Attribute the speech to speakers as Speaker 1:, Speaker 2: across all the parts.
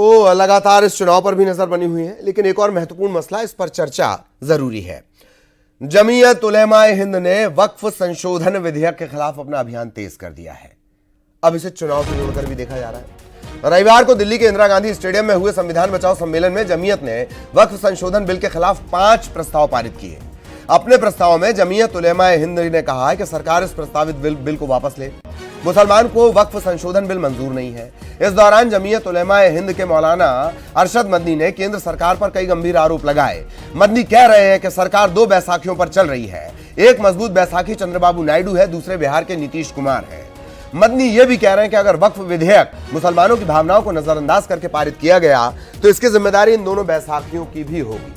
Speaker 1: तो लगातार इस चुनाव पर भी नजर बनी हुई है, लेकिन एक और महत्वपूर्ण मसला, इस पर चर्चा जरूरी है। जमीयत उलेमाए हिंद ने वक्फ संशोधन विधेयक के खिलाफ अपना अभियान तेज कर दिया है। अब इसे चुनाव से जोड़कर भी देखा जा रहा है। रविवार को दिल्ली के इंदिरा गांधी स्टेडियम में हुए संविधान बचाओ सम्मेलन में जमीयत ने वक्फ संशोधन बिल के खिलाफ 5 प्रस्ताव पारित किए। अपने प्रस्ताव में जमीयत उलेमाए हिंद ने कहा है कि सरकार इस प्रस्तावित बिल को वापस ले। मुसलमान को वक्फ संशोधन बिल मंजूर नहीं है। इस दौरान जमीयत उलेमाए हिंद के मौलाना अरशद मदनी ने केंद्र सरकार पर कई गंभीर आरोप लगाए। मदनी कह रहे हैं कि सरकार 2 बैसाखियों पर चल रही है। एक मजबूत बैसाखी चंद्रबाबू नायडू है, दूसरे बिहार के नीतीश कुमार है। मदनी यह भी कह रहे हैं कि अगर वक्फ विधेयक मुसलमानों की भावनाओं को नजरअंदाज करके पारित किया गया तो इसकी जिम्मेदारी इन दोनों बैसाखियों की भी होगी।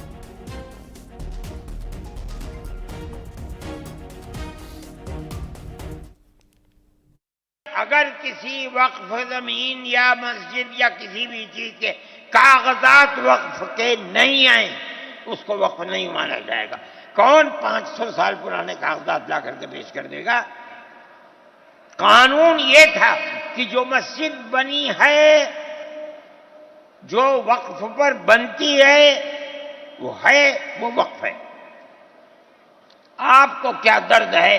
Speaker 2: अगर किसी वक्फ जमीन या मस्जिद या किसी भी चीज के कागजात वक्फ के नहीं आए, उसको वक्फ नहीं माना जाएगा। कौन 500 साल पुराने कागजात ला करके पेश कर देगा? कानून ये था कि जो मस्जिद बनी है, जो वक्फ पर बनती है, वो वक्फ है। आपको क्या दर्द है?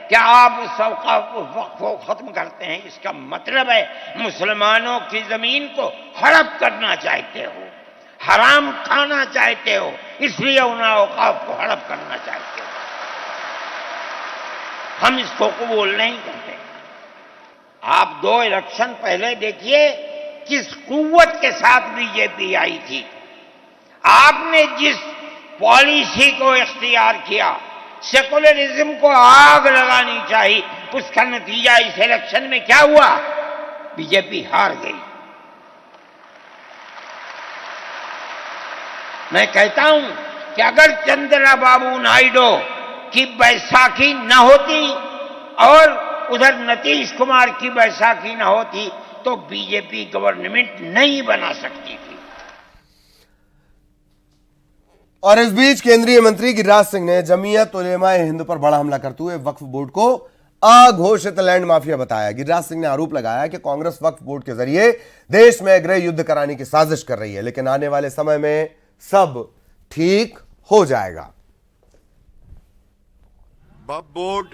Speaker 2: क्या आप उस वक्फ को खत्म करते हैं? इसका मतलब है मुसलमानों की जमीन को हड़प करना चाहते हो, हराम खाना चाहते हो, इसलिए उन औकाफ को हड़प करना चाहते हो। हम इसको कबूल नहीं करते। आप 2 इलेक्शन पहले देखिए किस कुव्वत के साथ बीजेपी आई थी। आपने जिस पॉलिसी को इख्तियार किया, सेकुलरिज्म को आग लगानी चाहिए, उसका नतीजा इस इलेक्शन में क्या हुआ? बीजेपी हार गई। मैं कहता हूं कि अगर चंद्रबाबू नायडू की बैसाखी न होती और उधर नीतीश कुमार की बैसाखी न होती तो बीजेपी गवर्नमेंट नहीं बना सकती थी।
Speaker 1: और इस बीच केंद्रीय मंत्री गिरिराज सिंह ने जमीयत उलेमाए हिंद पर बड़ा हमला करते हुए वक्फ बोर्ड को अघोषित लैंड माफिया बताया। गिरिराज सिंह ने आरोप लगाया कि कांग्रेस वक्फ बोर्ड के जरिए देश में गृह युद्ध कराने की साजिश कर रही है, लेकिन आने वाले समय में सब ठीक हो जाएगा।
Speaker 3: वक्फ बोर्ड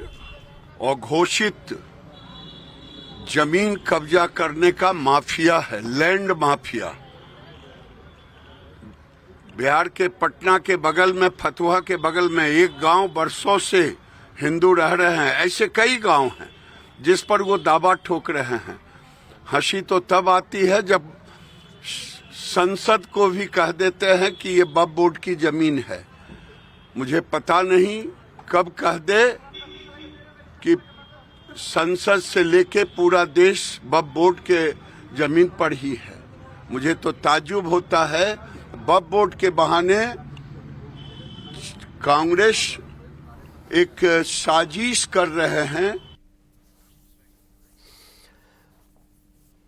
Speaker 3: अघोषित जमीन कब्जा करने का माफिया है, लैंड माफिया। बिहार के पटना के बगल में, फतुहा के बगल में एक गांव वर्षों से हिंदू रह रहे हैं। ऐसे कई गांव हैं जिस पर वो दावा ठोक रहे हैं। हंसी तो तब आती है जब संसद को भी कह देते हैं कि ये वक्फ बोर्ड की जमीन है। मुझे पता नहीं कब कह दे कि संसद से लेके पूरा देश वक्फ बोर्ड के जमीन पर ही है। मुझे तो ताज्जुब होता है, वक्फ बोर्ड के बहाने कांग्रेस एक साजिश कर रहे हैं।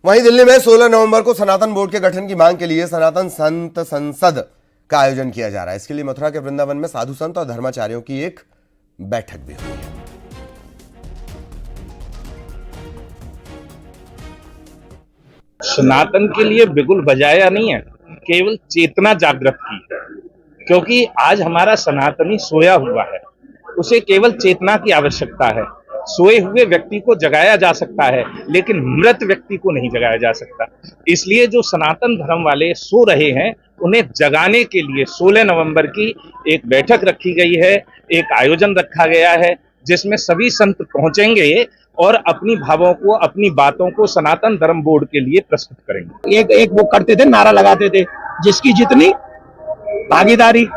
Speaker 1: वहीं दिल्ली में 16 नवंबर को सनातन बोर्ड के गठन की मांग के लिए सनातन संत संसद का आयोजन किया जा रहा है। इसके लिए मथुरा के वृंदावन में साधु संत और धर्माचार्यों की एक बैठक भी हुई है।
Speaker 4: सनातन के लिए बिगुल बजाया नहीं है, केवल चेतना जागृत की है। क्योंकि आज हमारा सनातनी सोया हुआ है, उसे केवल चेतना की आवश्यकता है। सोए हुए व्यक्ति को जगाया जा सकता है, लेकिन मृत व्यक्ति को नहीं जगाया जा सकता। इसलिए जो सनातन धर्म वाले सो रहे हैं, उन्हें जगाने के लिए 16 नवंबर की एक बैठक रखी गई है, एक आयोजन रखा गया है, जिसमें सभी संत पहुंचेंगे और अपनी भावों को, अपनी बातों को सनातन धर्म बोर्ड के लिए प्रस्तुत करेंगे।
Speaker 5: एक वो करते थे, नारा लगाते थे, जिसकी जितनी भागीदारी,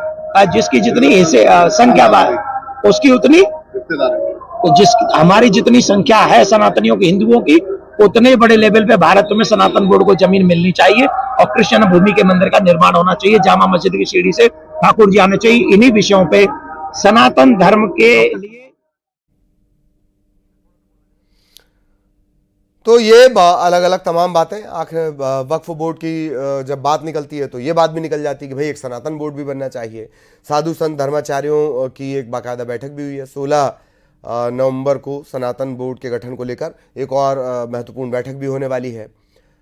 Speaker 5: जिसकी जितनी संख्या उसकी उतनी, तो हमारी जितनी संख्या है सनातनियों की, हिंदुओं की, उतने बड़े लेवल पे भारत में सनातन बोर्ड को जमीन मिलनी चाहिए और कृष्ण भूमि के मंदिर का निर्माण होना चाहिए। जामा मस्जिद की सीढ़ी से ठाकुर जी आने चाहिए। इन्हीं विषयों पे सनातन धर्म के लिए
Speaker 1: तो ये अलग अलग तमाम बातें, आखिर वक्फ बोर्ड की जब बात निकलती है तो ये बात भी निकल जाती है कि भाई एक सनातन बोर्ड भी बनना चाहिए। साधु संत धर्माचार्यों की एक बाकायदा बैठक भी हुई है। 16 नवंबर को सनातन बोर्ड के गठन को लेकर एक और महत्वपूर्ण बैठक भी होने वाली है।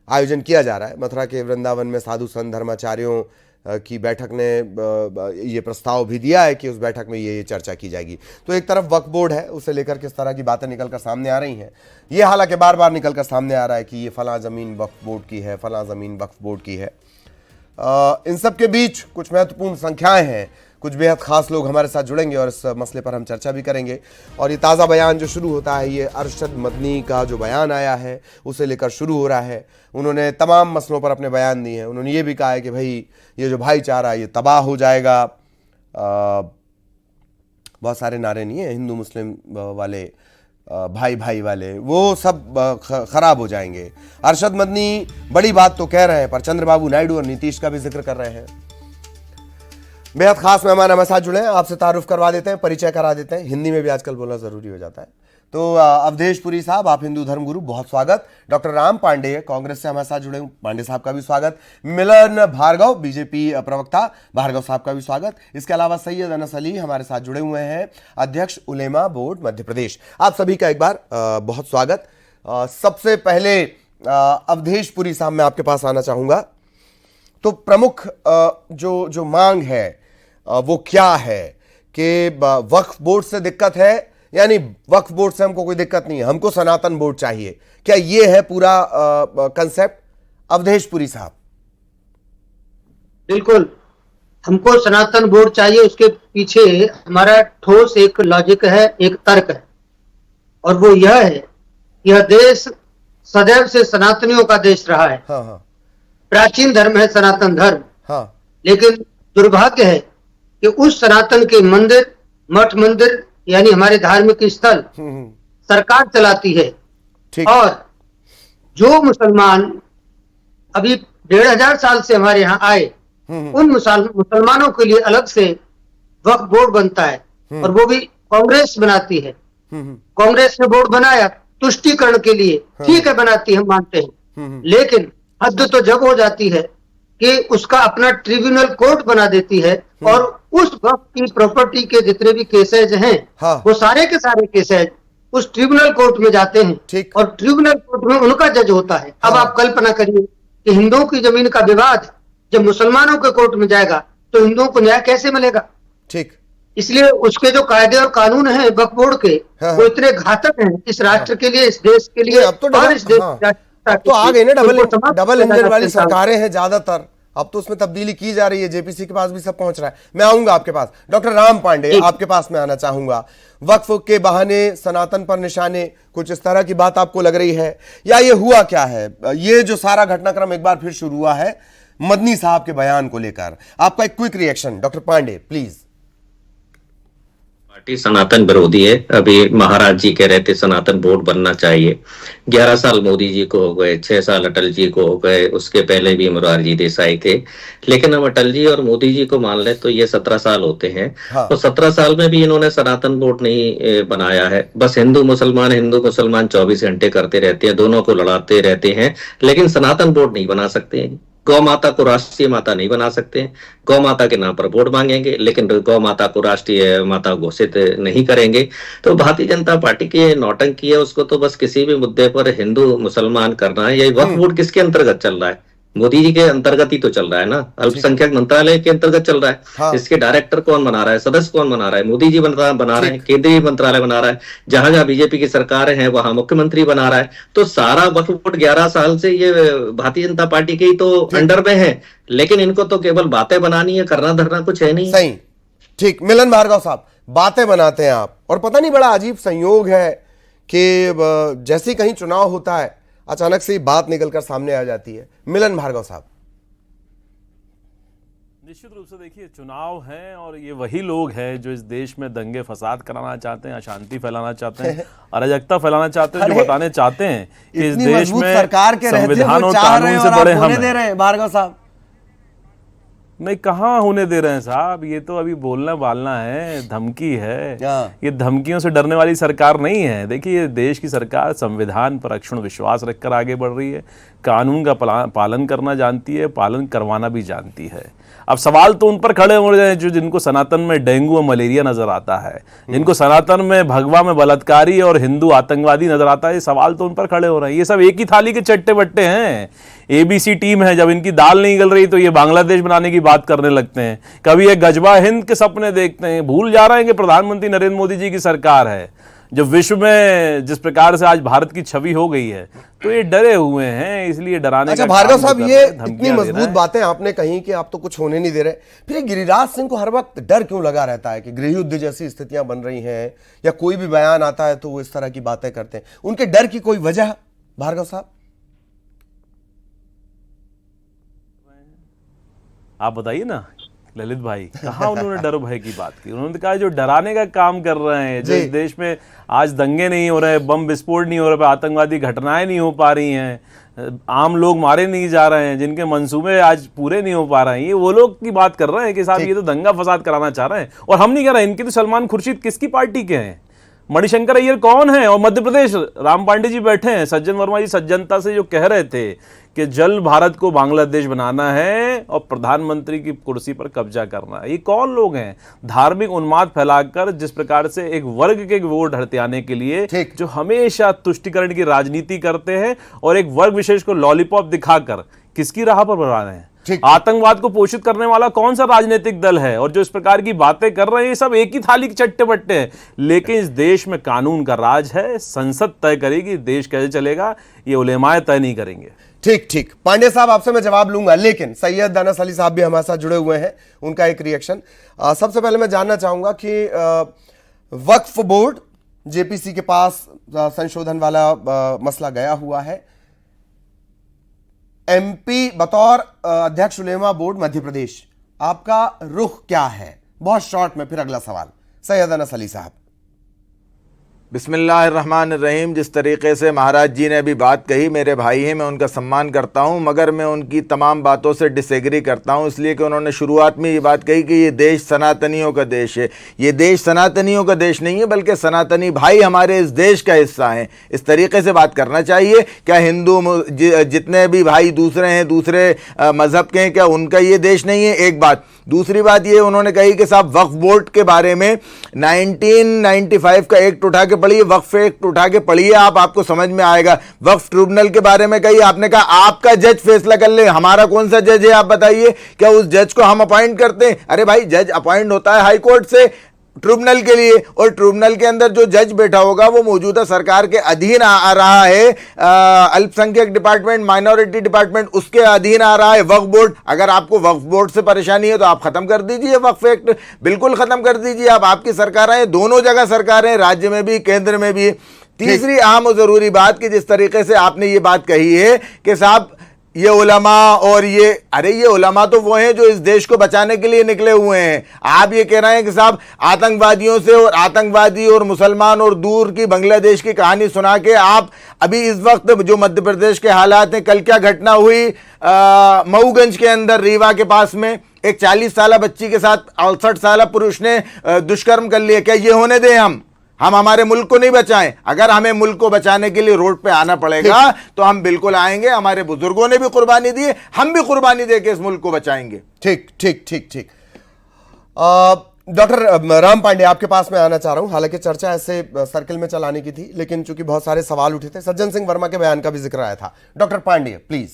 Speaker 1: आयोजन किया जा रहा है। मथुरा के वृंदावन में साधु संत धर्माचार्यों की बैठक ने ये प्रस्ताव भी दिया है कि उस बैठक में ये चर्चा की जाएगी। तो एक तरफ वक्फ बोर्ड है, उसे लेकर किस तरह की बातें निकलकर सामने आ रही हैं, ये हालांकि बार बार निकलकर सामने आ रहा है कि ये फलां ज़मीन वक्फ बोर्ड की है, फलां ज़मीन वक्फ बोर्ड की है। इन सब के बीच कुछ महत्वपूर्ण संख्याएं हैं, कुछ बेहद खास लोग हमारे साथ जुड़ेंगे और इस मसले पर हम चर्चा भी करेंगे। और ये ताज़ा बयान जो शुरू होता है, ये अरशद मदनी का जो बयान आया है उसे लेकर शुरू हो रहा है। उन्होंने तमाम मसलों पर अपने बयान दिए हैं। उन्होंने ये भी कहा है कि भाई ये जो भाईचारा ये तबाह हो जाएगा। बहुत सारे नारे नहीं है हिंदू मुस्लिम वाले, भाई भाई वाले, वो सब खराब हो जाएंगे। अरशद मदनी बड़ी बात तो कह रहे हैं, पर चंद्रबाबू नायडू और नीतीश का भी जिक्र कर रहे हैं। बेहद खास मेहमान हमारे साथ जुड़े हैं, आपसे तारुफ करवा देते हैं, परिचय करा देते हैं। हिंदी में भी आजकल बोलना जरूरी हो जाता है। तो अवधेश पुरी साहब, आप हिंदू धर्मगुरु, बहुत स्वागत। डॉक्टर राम पांडे कांग्रेस से हमारे साथ जुड़े, पांडे साहब का भी स्वागत। मिलन भार्गव बीजेपी प्रवक्ता, भार्गव साहब का भी स्वागत। इसके अलावा सैयद अनस अली हमारे साथ जुड़े हुए हैं, अध्यक्ष उलेमा बोर्ड मध्य प्रदेश। आप सभी का एक बार बहुत स्वागत। सबसे पहले अवधेश पुरी साहब, मैं आपके पास आना चाहूंगा। तो प्रमुख जो मांग है वो क्या है कि वक्फ बोर्ड से दिक्कत है, यानी वक्फ बोर्ड से हमको कोई दिक्कत नहीं है, हमको सनातन बोर्ड चाहिए, क्या ये है पूरा कंसेप्ट? अवधेश पुरी साहब।
Speaker 6: बिल्कुल, हमको सनातन बोर्ड चाहिए। उसके पीछे हमारा ठोस एक लॉजिक है, एक तर्क है, और वो यह है, यह देश सदैव से सनातनियों का देश रहा है।
Speaker 1: हाँ हाँ।
Speaker 6: प्राचीन धर्म है सनातन धर्म।
Speaker 1: हाँ।
Speaker 6: लेकिन दुर्भाग्य है कि उस सनातन के मंदिर, मठ मंदिर, यानी हमारे धार्मिक स्थल सरकार चलाती है।
Speaker 1: ठीक।
Speaker 6: और जो मुसलमान अभी 1500 साल से हमारे यहाँ आए, उन मुसलमानों के लिए अलग से वक्फ बोर्ड बनता है, और वो भी कांग्रेस बनाती है। कांग्रेस ने बोर्ड बनाया तुष्टीकरण के लिए, ठीक है, बनाती है, हम मानते हैं। लेकिन हद तो जब हो जाती है कि उसका अपना ट्रिब्यूनल कोर्ट बना देती है, और उस वक्त की प्रॉपर्टी के जितने भी केसेज हैं,
Speaker 1: हाँ।
Speaker 6: वो सारे के सारे केसेज उस ट्रिब्यूनल कोर्ट में जाते हैं।
Speaker 1: ठीक।
Speaker 6: और ट्रिब्यूनल कोर्ट में उनका जज होता है। अब
Speaker 1: हाँ।
Speaker 6: आप कल्पना करिए कि हिंदुओं की जमीन का विवाद जब मुसलमानों के कोर्ट में जाएगा तो हिंदुओं को न्याय कैसे मिलेगा?
Speaker 1: ठीक।
Speaker 6: इसलिए उसके जो कायदे और कानून हैं वक्फ बोर्ड के,
Speaker 1: हाँ।
Speaker 6: वो इतने घातक हैं इस राष्ट्र के लिए, इस देश के लिए,
Speaker 1: अब तो
Speaker 6: और इस देश
Speaker 1: हाँ। तो आ गई ना डबल इंजन वाली सरकारें हैं ज्यादातर, अब तो उसमें तब्दीली की जा रही है, जेपीसी के पास भी सब पहुंच रहा है। मैं आऊंगा आपके पास। डॉक्टर राम पांडे, आपके पास मैं आना चाहूंगा। वक्फ के बहाने सनातन पर निशाने, कुछ इस तरह की बात आपको लग रही है, या ये हुआ क्या है? ये जो सारा घटनाक्रम एक बार फिर शुरू हुआ है मदनी साहब के बयान को लेकर, आपका एक quick reaction doctor Pandey please.
Speaker 7: Party Sanatan विरोधी है। अभी महाराज जी कह रहे थे सनातन बोर्ड बनना चाहिए। 11 साल मोदी जी को हो गए, 6 साल अटल जी को हो गए, उसके पहले भी मोरारजी देसाई थे। लेकिन हम अटल जी और मोदी जी को मान ले तो ये 17 साल होते हैं।
Speaker 1: हाँ।
Speaker 7: तो 17 साल में भी इन्होंने सनातन बोर्ड नहीं बनाया है। बस हिंदू मुसलमान 24 घंटे करते रहते हैं, दोनों को लड़ाते रहते हैं, लेकिन सनातन बोर्ड नहीं बना सकते हैं। गौ माता को राष्ट्रीय माता नहीं बना सकते हैं। गौ माता के नाम पर वोट मांगेंगे, लेकिन गौ माता को राष्ट्रीय माता घोषित नहीं करेंगे। तो भारतीय जनता पार्टी की नौटंकी है, उसको तो बस किसी भी मुद्दे पर हिंदू मुसलमान करना है। ये वक्फ बोर्ड किसके अंतर्गत चल रहा है? मोदी जी के अंतर्गत ही तो चल रहा है ना, अल्पसंख्यक मंत्रालय के अंतर्गत चल रहा है।
Speaker 1: हाँ। इसके
Speaker 7: डायरेक्टर कौन बना रहा है, सदस्य कौन बना रहा है? मोदी जी बना रहे हैं, केंद्रीय मंत्रालय बना रहा है। जहां जहां बीजेपी की सरकार है वहां मुख्यमंत्री बना रहा है। तो सारा वक्फ बोर्ड 11 साल से ये भारतीय जनता पार्टी के ही तो अंडर में है, लेकिन इनको तो केवल बातें बनानी है, करना धरना कुछ है नहीं।
Speaker 1: सही। ठीक। मिलन भार्गव साहब, बातें बनाते हैं आप, और पता नहीं बड़ा अजीब संयोग है कि जैसे ही कहीं चुनाव होता है अचानक से बात निकलकर सामने आ जाती है। मिलन भार्गव साहब।
Speaker 8: निश्चित रूप से देखिए, चुनाव हैं और ये वही लोग हैं जो इस देश में दंगे फसाद कराना चाहते हैं, अशांति फैलाना चाहते हैं, अराजकता फैलाना चाहते हैं, जो बताने चाहते हैं कि इस देश में
Speaker 1: सरकार के
Speaker 8: संविधान और कानून से बड़े हम
Speaker 1: दे रहे हैं। भार्गव साहब,
Speaker 8: नहीं, कहाँ होने दे रहे हैं साहब, ये तो अभी बोलना बालना है, धमकी है। ये धमकियों से डरने वाली सरकार नहीं है। देखिए, देश की सरकार संविधान पर अक्षुण्ण विश्वास रखकर आगे बढ़ रही है, कानून का पालन करना जानती है, पालन करवाना भी जानती है। अब सवाल तो उन पर खड़े हो रहे हैं जो जिनको सनातन में डेंगू और मलेरिया नजर आता है, जिनको सनातन में भगवा में बलात्कारी और हिंदू आतंकवादी नजर आता है। ये सवाल तो उन पर खड़े हो रहे हैं। ये सब एक ही थाली के चट्टे बट्टे हैं, ABC टीम है, जब इनकी दाल नहीं गल रही तो ये बांग्लादेश बनाने की बात करने लगते हैं। कभी ये गजबा हिंद के सपने देखते हैं। भूल जा रहे हैं कि प्रधानमंत्री नरेंद्र मोदी जी की सरकार है। जो विश्व में जिस प्रकार से आज भारत की छवि हो गई है, तो ये डरे हुए हैं, इसलिए डराने
Speaker 1: अच्छा
Speaker 8: का
Speaker 1: भार्गव
Speaker 8: काम
Speaker 1: साहब,
Speaker 8: कर
Speaker 1: ये
Speaker 8: रहे हैं, धमकियां
Speaker 1: इतनी
Speaker 8: दे रहे
Speaker 1: मजबूत
Speaker 8: हैं।
Speaker 1: बातें आपने कही कि आप तो कुछ होने नहीं दे रहे, फिर ये गिरिराज सिंह को हर वक्त डर क्यों लगा रहता है कि गृह युद्ध जैसी स्थितियां बन रही हैं, या कोई भी बयान आता है तो वो इस तरह की बातें करते हैं? उनके डर की कोई वजह भार्गव साहब?
Speaker 8: आप बताइए ना ललित भाई, कहाँ उन्होंने डर भय की बात की? उन्होंने कहा जो डराने का काम कर रहे हैं, जो इस देश में आज दंगे नहीं हो रहे, बम विस्फोट नहीं हो रहे, आतंकवादी घटनाएं नहीं हो पा रही हैं, आम लोग मारे नहीं जा रहे हैं, जिनके मंसूबे आज पूरे नहीं हो पा रहे हैं, ये वो लोग की बात कर रहे हैं कि साहब ये तो दंगा फसाद कराना चाह रहे हैं। और हम नहीं कह रहे, इनके तो सलमान खुर्शीद किसकी पार्टी के हैं, मणिशंकर अय्यर कौन है, और मध्य प्रदेश राम पांडे जी बैठे हैं, सज्जन वर्मा जी सज्जनता से जो कह रहे थे कि जल भारत को बांग्लादेश बनाना है और प्रधानमंत्री की कुर्सी पर कब्जा करना है। ये कौन लोग हैं? धार्मिक उन्माद फैलाकर जिस प्रकार से एक वर्ग के वोट हथियाने के लिए जो हमेशा तुष्टिकरण की राजनीति करते हैं और एक वर्ग विशेष को लॉलीपॉप दिखाकर किसकी राह पर बढ़ा रहे हैं। आतंकवाद को पोषित करने वाला कौन सा राजनीतिक दल है? और जो इस प्रकार की बातें कर रहे हैं, ये सब एक ही थाली के चट्टे बट्टे हैं। लेकिन इस देश में कानून का राज है, संसद तय करेगी देश कैसे चलेगा, ये उलेमाए तय नहीं करेंगे।
Speaker 1: ठीक ठीक, पांडे साहब आपसे मैं जवाब लूंगा, लेकिन सैयद अनस अली साहब भी हमारे साथ जुड़े हुए हैं, उनका एक रिएक्शन। सबसे पहले मैं जानना चाहूंगा कि वक्फ बोर्ड जेपीसी के पास संशोधन वाला मसला गया हुआ है, एमपी बतौर अध्यक्ष उलेमा बोर्ड मध्य प्रदेश, आपका रुख क्या है? बहुत शॉर्ट में, फिर अगला सवाल सैयद अनस अली साहब।
Speaker 9: बिस्मिल्लाहिर्रहमानिर्रहीम। जिस तरीके से महाराज जी ने अभी बात कही, मेरे भाई हैं, मैं उनका सम्मान करता हूं, मगर मैं उनकी तमाम बातों से डिसएग्री करता हूं, इसलिए कि उन्होंने शुरुआत में ये बात कही कि ये देश सनातनियों का देश है। ये देश सनातनियों का देश नहीं है, बल्कि सनातनी भाई हमारे इस देश का हिस्सा हैं। इस तरीके से बात करना चाहिए। क्या हिंदू जितने भी भाई दूसरे हैं, दूसरे मज़हब के हैं, क्या उनका ये देश नहीं है? एक बात। दूसरी बात ये उन्होंने कही कि साहब वक्फ बोर्ड के बारे में 1995 का एक्ट उठा के पढ़िए, वक्फ एक्ट उठा के पढ़िए, आपको समझ में आएगा। वक्फ ट्रिब्यूनल के बारे में कही, आपने कहा आपका जज फैसला कर ले, हमारा कौन सा जज है आप बताइए? क्या उस जज को हम अपॉइंट करते हैं? अरे भाई, जज अपॉइंट होता है हाई कोर्ट से ट्रिब्यूनल के लिए, और ट्रिब्यूनल के अंदर जो जज बैठा होगा वो मौजूदा सरकार के अधीन आ रहा है। अल्पसंख्यक डिपार्टमेंट, माइनॉरिटी डिपार्टमेंट, उसके अधीन आ रहा है वक्फ बोर्ड। अगर आपको वक्फ बोर्ड से परेशानी है तो आप खत्म कर दीजिए वक्फ एक्ट, बिल्कुल खत्म कर दीजिए। आपकी सरकार है, दोनों जगह सरकार है, राज्य में भी केंद्र में भी। तीसरी अहम और जरूरी बात कि जिस तरीके से आपने ये बात कही है कि साहब ये उलमा और ये, अरे ये उलमा तो वो हैं जो इस देश को बचाने के लिए निकले हुए हैं। आप ये कह रहे हैं कि साहब आतंकवादियों से, और आतंकवादी और मुसलमान और दूर की बांग्लादेश की कहानी सुना के आप अभी इस वक्त जो मध्य प्रदेश के हालात हैं, कल क्या घटना हुई मऊगंज के अंदर, रीवा के पास में एक 40 साल बच्ची के साथ 68 साल पुरुष ने दुष्कर्म कर लिया। क्या ये होने दें हम हमारे मुल्क को नहीं बचाएं? अगर हमें मुल्क को बचाने के लिए रोड पे आना पड़ेगा तो हम बिल्कुल आएंगे। हमारे बुजुर्गों ने भी कुर्बानी दी, हम भी कुर्बानी देके इस मुल्क को बचाएंगे।
Speaker 1: ठीक ठीक ठीक ठीक। डॉक्टर राम पांडे, आपके पास मैं आना चाह रहा हूं। हालांकि चर्चा ऐसे सर्किल में चलाने की थी, लेकिन चूंकि बहुत सारे सवाल उठे थे, सज्जन सिंह वर्मा के बयान का भी जिक्र आया था। Doctor Pandey please.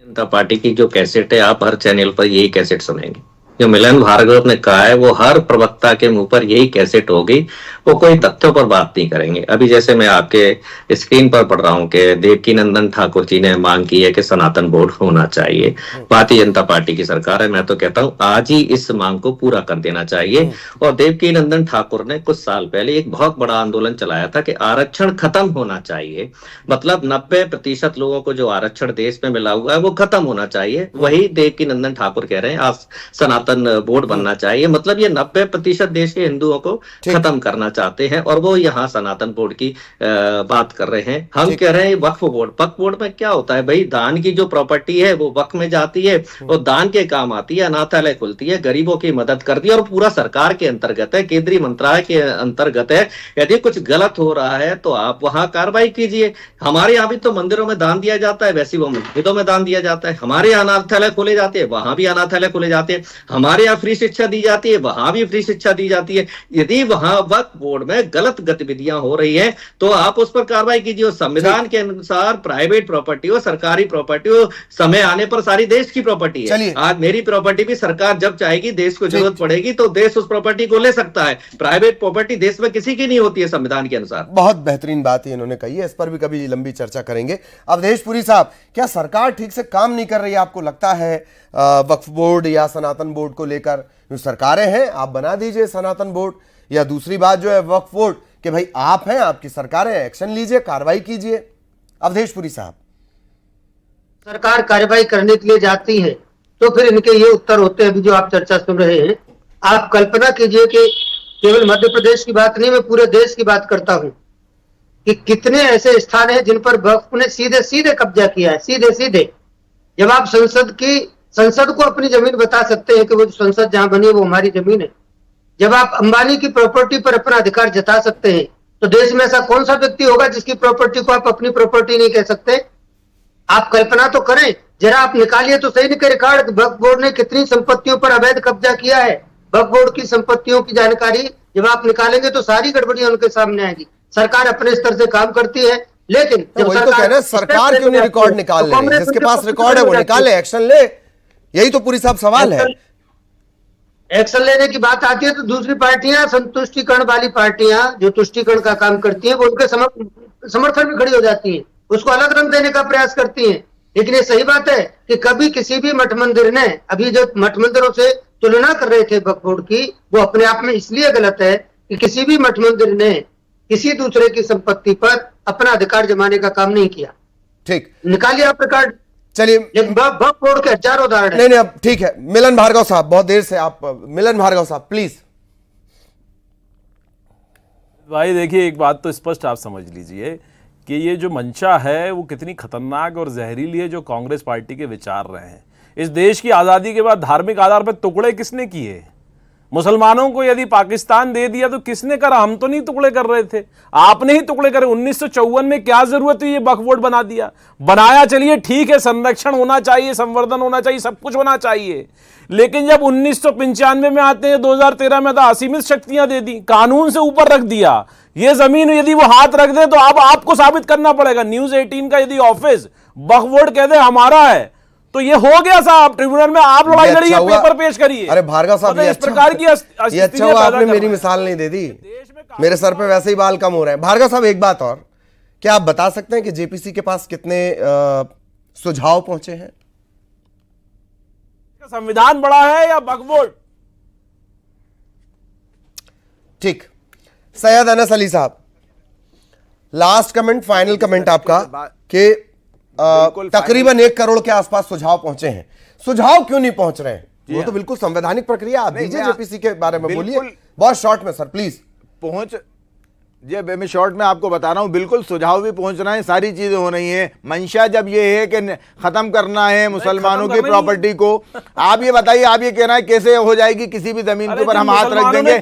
Speaker 7: जनता पार्टी की जो कैसेट है, आप हर चैनल पर यही कैसेट सुनेंगे। जो मिलन भार्गव ने कहा है वो हर प्रवक्ता के मुंह पर यही कैसेट होगी, वो कोई तथ्यों पर बात नहीं करेंगे। अभी जैसे मैं आपके स्क्रीन पर पढ़ रहा हूँ कि देवकीनंदन ठाकुर जी ने मांग की है कि सनातन बोर्ड होना चाहिए। भारतीय जनता पार्टी की सरकार है, मैं तो कहता हूँ आज ही इस मांग को पूरा कर देना चाहिए। और देवकीनंदन ठाकुर ने कुछ साल पहले एक बहुत बड़ा आंदोलन चलाया था कि आरक्षण खत्म होना चाहिए, मतलब 90% लोगों को जो आरक्षण देश में मिला हुआ है वो खत्म होना चाहिए। वही देवकीनंदन ठाकुर कह रहे हैं आज सनातन बोर्ड बनना चाहिए, मतलब ये 90% देश के हिंदुओं को खत्म करना चाहते हैं और वो यहाँ सनातन बोर्ड की बात कर रहे हैं। हम कह रहे हैं वक्फ बोर्ड, वक्फ बोर्ड में क्या होता है भाई, दान की जो प्रॉपर्टी है वो वक्फ में जाती है और दान के काम आती है, अनाथालय खुलती है, गरीबों की मदद करती है और पूरा सरकार के अंतर्गत है, केंद्रीय मंत्रालय के अंतर्गत है। यदि कुछ गलत हो रहा है तो आप वहां कार्रवाई कीजिए। हमारे यहाँ भी तो मंदिरों में दान दिया जाता है, वैसे वो मस्जिदों में दान दिया जाता है। हमारे यहाँ अनाथालय खोले जाते हैं, वहां भी अनाथालय खोले जाते हैं। हमारे यहाँ फ्री शिक्षा दी जाती है, वहां भी फ्री शिक्षा दी जाती है। यदि वहां वक्फ बोर्ड में गलत गतिविधियां हो रही हैं तो आप उस पर कार्रवाई कीजिए। संविधान के अनुसार प्राइवेट प्रॉपर्टी हो, सरकारी प्रॉपर्टी हो, समय आने पर सारी देश की प्रॉपर्टी है। आज मेरी प्रॉपर्टी भी सरकार जब चाहेगी, देश को जरूरत पड़ेगी तो देश उस प्रॉपर्टी को ले सकता है। प्राइवेट प्रॉपर्टी देश में किसी की नहीं होती है संविधान के अनुसार।
Speaker 1: बहुत बेहतरीन बात इन्होंने कही है, इस पर भी कभी लंबी चर्चा करेंगे। अवधेशपुरी साहब, क्या सरकार ठीक से काम नहीं कर रही है? आपको लगता है वक्फ बोर्ड या सनातन बोर्ड को लेकर? सरकारें हैं, आप बना दीजिए सनातन बोर्ड। या दूसरी बात जो है वक्फ बोर्ड कि भाई आप हैं, आपकी सरकारें, एक्शन लीजिए, कार्रवाई कीजिए। अवधेशपुरी साहब,
Speaker 6: सरकार कार्रवाई करने के लिए जाती है तो फिर इनके ये उत्तर होते हैं अभी जो आप चर्चा सुन रहे हैं। आप कल्पना कीजिए कि केवल मध्य प्रदेश की बात नहीं, मैं पूरे देश की बात करता हूं कि कितने ऐसे स्थान हैं जिन पर वक्फ ने सीधे सीधे कब्जा किया है, सीधे सीधे। जब आप संसद को अपनी जमीन बता सकते हैं कि वो संसद जहां बनी है वो हमारी जमीन है, जब आप अंबानी की प्रॉपर्टी पर अपना अधिकार जता सकते हैं, तो देश में ऐसा कौन सा व्यक्ति होगा जिसकी प्रॉपर्टी को आप अपनी प्रॉपर्टी नहीं कह सकते? आप कल्पना तो करें जरा, आप निकालिए तो सही नहीं रिकॉर्ड, वक्फ बोर्ड ने कितनी संपत्तियों पर अवैध कब्जा किया है। वक्फ बोर्ड की संपत्तियों की जानकारी जब आप निकालेंगे तो सारी गड़बड़ियां उनके सामने आएगी। सरकार अपने स्तर से काम करती है, लेकिन जब
Speaker 1: सरकार क्यों नहीं रिकॉर्ड निकाल रही? जिसके पास रिकॉर्ड है वो निकाले, एक्शन ले। यही तो पूरी साहब सवाल है।
Speaker 6: एक्शन लेने की बात आती है तो दूसरी पार्टियां, संतुष्टिकरण वाली पार्टियां जो तुष्टिकरण का काम करती हैं, वो उनके समर्थन में खड़ी हो जाती हैं, उसको अलग रंग देने का प्रयास करती हैं। लेकिन ये सही बात है कि कभी किसी भी मठ मंदिर ने, अभी जो मठ मंदिरों से तुलना कर रहे थे वक्फ बोर्ड की, वो अपने आप में इसलिए गलत है कि किसी भी मठ मंदिर ने किसी दूसरे की संपत्ति पर अपना अधिकार जमाने का काम नहीं किया।
Speaker 1: ठीक,
Speaker 6: निकालिए आप रिकॉर्ड।
Speaker 1: चलिए,
Speaker 6: वक्फ बोर्ड के हजारों उदाहरण।
Speaker 1: नहीं, अब ठीक है। मिलन भार्गव साहब, बहुत देर से आप, मिलन भार्गव साहब प्लीज।
Speaker 8: भाई देखिए, एक बात तो स्पष्ट आप समझ लीजिए कि ये जो मंशा है वो कितनी खतरनाक और जहरीली है जो कांग्रेस पार्टी के विचार रहे हैं। इस देश की आज़ादी के बाद धार्मिक आधार पर टुकड़े किसने किए? मुसलमानों को यदि पाकिस्तान दे दिया तो किसने करा? हम तो नहीं टुकड़े कर रहे थे, आपने ही टुकड़े करे। 1954 में क्या जरूरत हुई ये वक्फ बोर्ड बना दिया? बनाया, चलिए ठीक है, संरक्षण होना चाहिए, संवर्धन होना चाहिए, सब कुछ होना चाहिए। लेकिन जब 1995 में आते हैं, 2013 में तो असीमित शक्तियां दे दी, कानून से ऊपर रख दिया। ये जमीन यदि वो हाथ रख दे तो अब आपको साबित करना पड़ेगा। न्यूज 18 का यदि ऑफिस वक्फ बोर्ड कह दे हमारा है तो ये हो गया साहब, ट्रिब्यूनल में आप लड़ाई लड़िए, पेपर पेश करिए।
Speaker 1: अरे भार्गव साहब,
Speaker 8: इस प्रकार की
Speaker 1: ये अच्छा हुआ आपने मेरी मिसाल नहीं दे दी, मेरे सर पे वैसे ही बाल कम हो रहे हैं। भार्गव साहब, एक बात और, क्या आप बता सकते हैं कि जेपीसी के पास कितने सुझाव पहुंचे हैं?
Speaker 8: संविधान बड़ा है या वक्फ बोर्ड?
Speaker 1: ठीक, सैयद अनस अली साहब, लास्ट कमेंट, फाइनल कमेंट आपका कि तकरीबन 1 करोड़ के आसपास सुझाव पहुंचे हैं। सुझाव क्यों नहीं पहुंच रहे हैं? वो तो बिल्कुल संवैधानिक प्रक्रिया, आप दीजिए जेपीसी के बारे में बोलिए, बहुत शॉर्ट में सर प्लीज।
Speaker 9: पहुंच जी, मैं शॉर्ट में आपको बता रहा हूं, बिल्कुल सुझाव भी पहुंच रहे हैं, सारी चीजें हो रही हैं। मंशा जब ये है कि खत्म करना है मुसलमानों की प्रॉपर्टी को, आप ये बताइए, आप ये कहना है कैसे हो जाएगी किसी भी जमीन के ऊपर हम हाथ रख देंगे?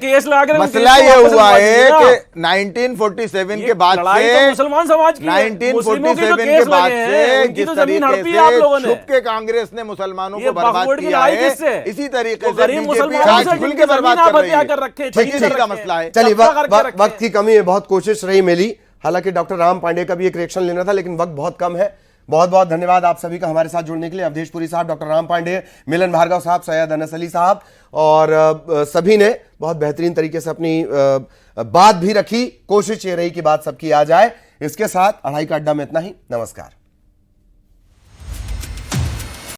Speaker 9: मसला ये हुआ है कि 1947 के बाद से,
Speaker 8: मुसलमान समाज की
Speaker 9: 1947 के बाद से जिस तरीके से छुप के कांग्रेस ने मुसलमानों को बर्बाद किया है, इसी तरीके से बीजेपी आज खुल के बर्बाद कर रही है। इसी का मसला है।
Speaker 1: चलिए, वक्त की कमी है, बहुत कोशिश रही मेरी, हालांकि डॉक्टर राम पांडे का भी एक रिएक्शन लेना था लेकिन वक्त बहुत कम है। बहुत बहुत धन्यवाद आप सभी का हमारे साथ जुड़ने के लिए। अवधेशपुरी साहब, डॉक्टर राम पांडे, मिलन भार्गव साहब, सैयद अनस अली साहब, और सभी ने बहुत बेहतरीन तरीके से अपनी बात भी रखी। कोशिश ये रही कि बात सबकी आ जाए। इसके साथ अढ़ाई का अड्डा में इतना ही। नमस्कार।